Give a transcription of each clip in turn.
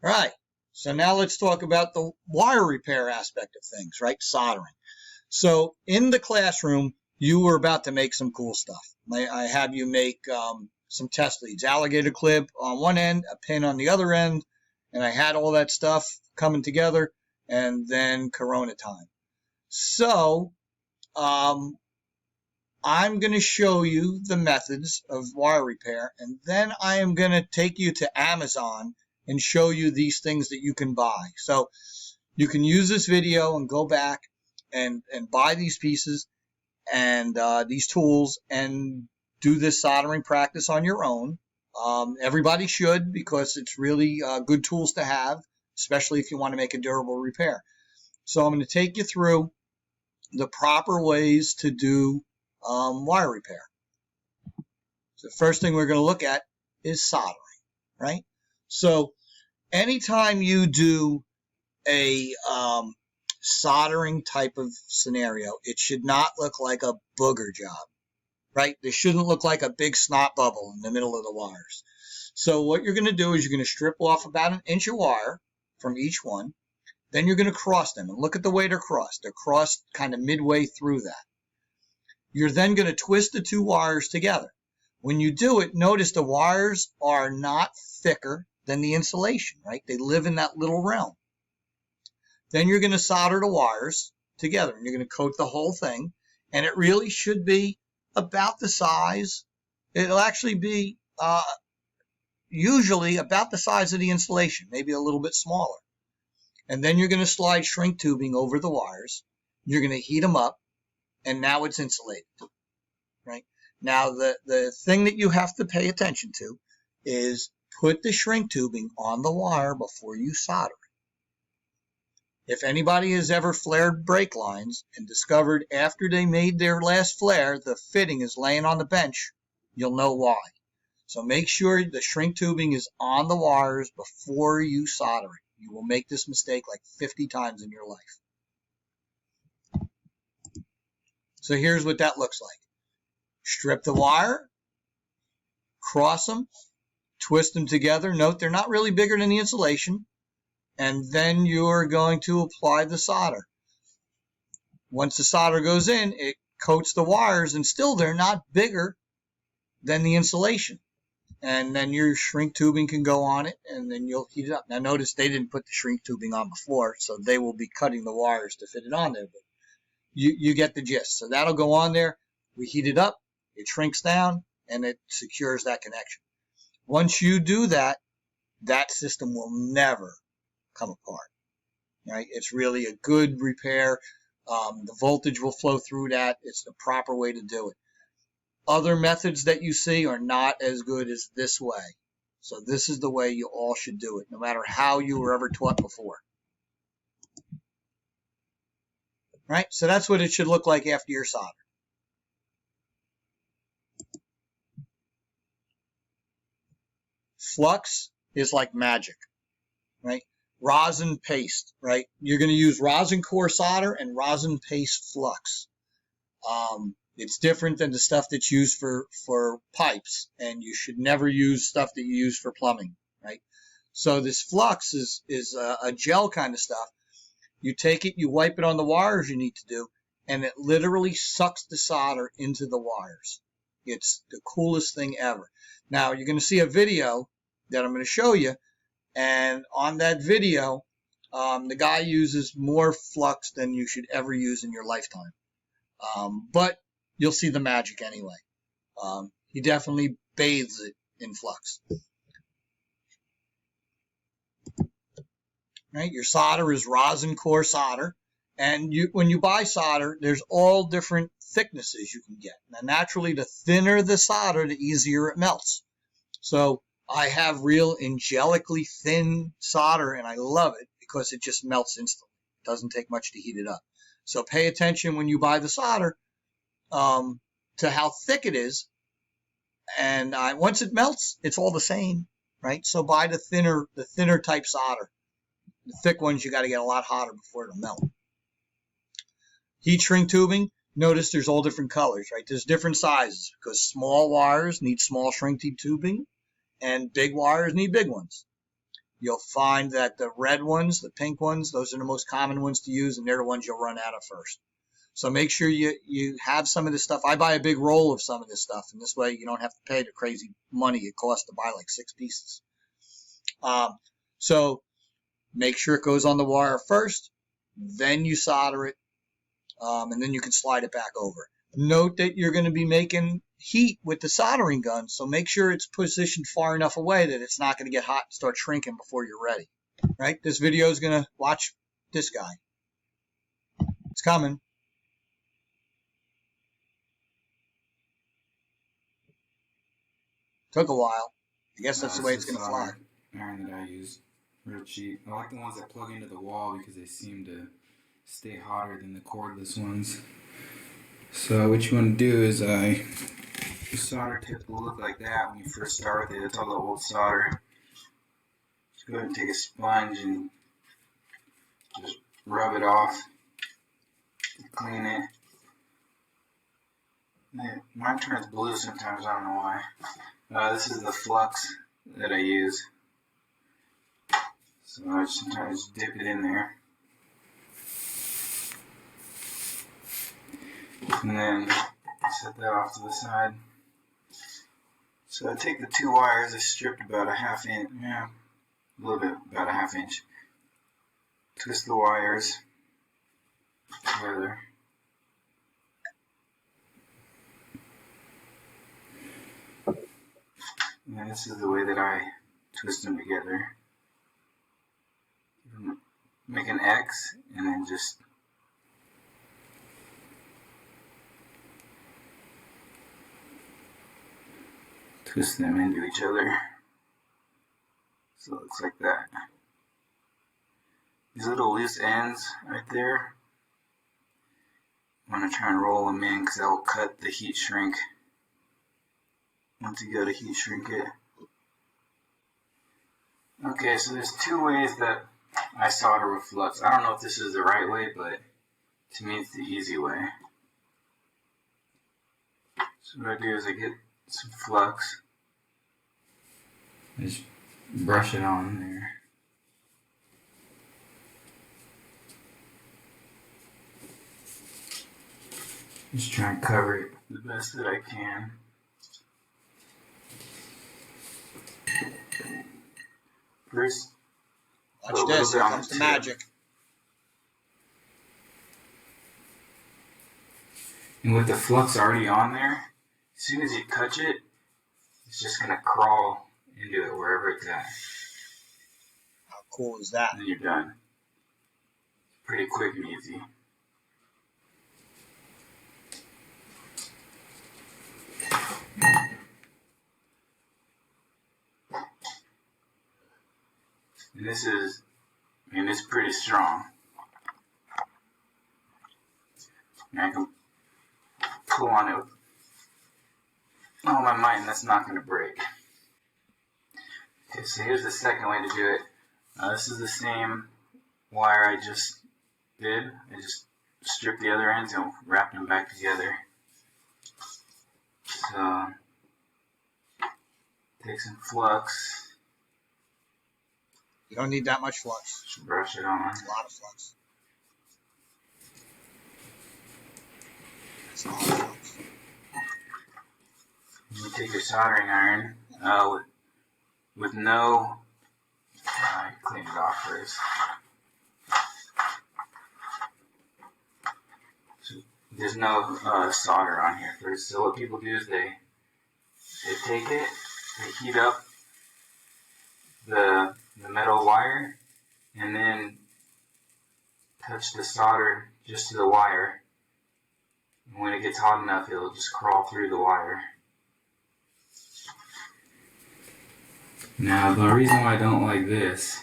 All right, so now let's talk about the wire repair aspect of things, right? Soldering. So in the classroom, you were about to make some cool stuff. I have you make some test leads, alligator clip on one end, a pin on the other end, and I had all that stuff coming together, and then Corona time. So I'm going to show you the methods of wire repair, and then I am going to take you to Amazon and show you these things that you can buy. So you can use this video and go back and buy these pieces and these tools and do this soldering practice on your own. Everybody should, because it's really good tools to have, especially if you want to make a durable repair. So I'm going to take you through the proper ways to do wire repair. So the first thing we're going to look at is soldering, right? So anytime you do a soldering type of scenario, it should not look like a booger job, right? This shouldn't look like a big snot bubble in the middle of the wires. So what you're going to do is you're going to strip off about 1 inch of wire from each one. Then you're going to cross them, and look at the way they're crossed. They're crossed kind of midway through that. You're then going to twist the 2 wires together. When you do it, notice the wires are not thicker than the insulation, right? They live in that little realm. Then you're going to solder the wires together, and you're going to coat the whole thing, and it really should be about the size. It'll actually be usually about the size of the insulation, maybe a little bit smaller. And then you're going to slide shrink tubing over the wires. You're going to heat them up, and now it's insulated, right? Now, the thing that you have to pay attention to is put the shrink tubing on the wire before you solder it. If anybody has ever flared brake lines and discovered after they made their last flare, the fitting is laying on the bench, you'll know why. So make sure the shrink tubing is on the wires before you solder it. You will make this mistake like 50 times in your life. So here's what that looks like. Strip the wire, cross them, twist them together. Note they're not really bigger than the insulation. And then you're going to apply the solder. Once the solder goes in, it coats the wires, and still they're not bigger than the insulation. And then your shrink tubing can go on it, and then you'll heat it up. Now notice they didn't put the shrink tubing on before, so they will be cutting the wires to fit it on there. But you get the gist. So that'll go on there. We heat it up, it shrinks down, and it secures that connection. Once you do that, that system will never come apart. Right? It's really a good repair. The voltage will flow through that. It's the proper way to do it. Other methods that you see are not as good as this way. So this is the way you all should do it, no matter how you were ever taught before. Right? So that's what it should look like after you're soldered. Flux is like magic, right? Rosin paste, right? You're going to use rosin core solder and rosin paste flux. It's different than the stuff that's used for pipes, and you should never use stuff that you use for plumbing, right? So this flux is a gel kind of stuff. You take it, you wipe it on the wires you need to do, and it literally sucks the solder into the wires. It's the coolest thing ever. Now, you're going to see a video that I'm going to show you, and on that video, the guy uses more flux than you should ever use in your lifetime. But you'll see the magic anyway. He definitely bathes it in flux. Right? Your solder is rosin core solder. And when you buy solder, there's all different thicknesses you can get. Now, naturally, the thinner the solder, the easier it melts. So I have real angelically thin solder, and I love it because it just melts instantly. It doesn't take much to heat it up. So pay attention when you buy the solder to how thick it is. And once it melts, it's all the same, right? So buy the thinner type solder. The thick ones, you got to get a lot hotter before it'll melt. Heat shrink tubing. notice there's all different colors, right? There's different sizes because small wires need small shrinking tubing and big wires need big ones. You'll find that the red ones, the pink ones, those are the most common ones to use, and they're the ones you'll run out of first. So make sure you have some of this stuff. I buy a big roll of some of this stuff, and this way you don't have to pay the crazy money it costs to buy like 6 pieces. So make sure it goes on the wire first, then you solder it, and then you can slide it back over. Note that you're going to be making heat with the soldering gun, so make sure it's positioned far enough away that it's not going to get hot and start shrinking before you're ready. Right? This video is going to watch this guy. It's coming. Took a while. I guess that's the way it's going to fly. Iron that I use, real cheap. I like the ones that plug into the wall because they seem to stay hotter than the cordless ones. So what you want to do is the solder tip will look like that when you first start with it. It's all the old solder. Just go ahead and take a sponge and just rub it off, clean it. Mine turns blue sometimes, I don't know why. This is the flux that I use. So I sometimes dip it in there. And then set that off to the side. So I take the 2 wires, I stripped about a half inch, a little bit, about a half inch. Twist the wires together. And this is the way that I twist them together. Make an X and then just twist them into each other. So it looks like that. These little loose ends right there, I'm going to try and roll them in because that will cut the heat shrink. Once you go to heat shrink it. Okay, so there's 2 ways that I solder with flux. I don't know if this is the right way, but to me it's the easy way. So what I do is I get some flux. Just brush it on there. Just try and cover it the best that I can. First, watch this, here comes the magic. And with the flux already on there, as soon as you touch it, it's just going to crawl into it wherever it's at. How cool is that? And then you're done. Pretty quick and easy. And this is, it's pretty strong. And I can pull on it with all my might and that's not going to break. Okay, so here's the second way to do it. This is the same wire I just did. I just stripped the other ends and wrapped them back together. So, take some flux. You don't need that much flux. Just brush it on. That's a lot of flux. That's a lot of flux. You take your soldering iron with no, clean it off first. So there's no solder on here first. So what people do is they take it, they heat up the metal wire, and then touch the solder just to the wire. And when it gets hot enough, it'll just crawl through the wire. Now, the reason why I don't like this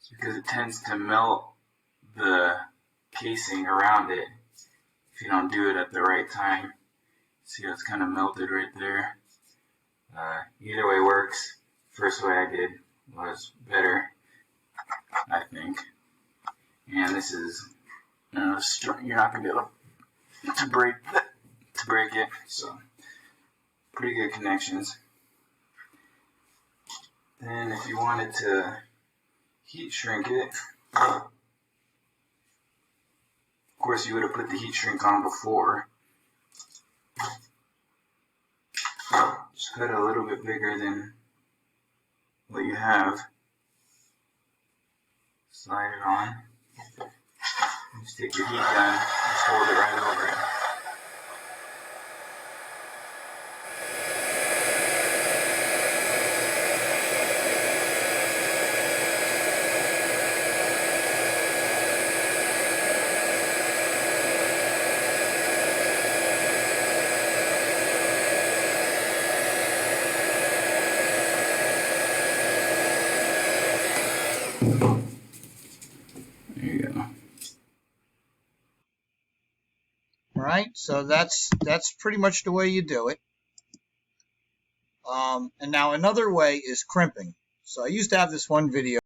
is because it tends to melt the casing around it if you don't do it at the right time. See how it's kind of melted right there? Either way works. First way I did was better, I think. And this is, you're not going to be able to to break it. So pretty good connections. Then if you wanted to heat shrink it, of course you would have put the heat shrink on before. Just cut it a little bit bigger than what you have. Slide it on. Just take your heat gun, just hold it right over it. There you go. All right, so that's pretty much the way you do it. And now another way is crimping. So I used to have this one video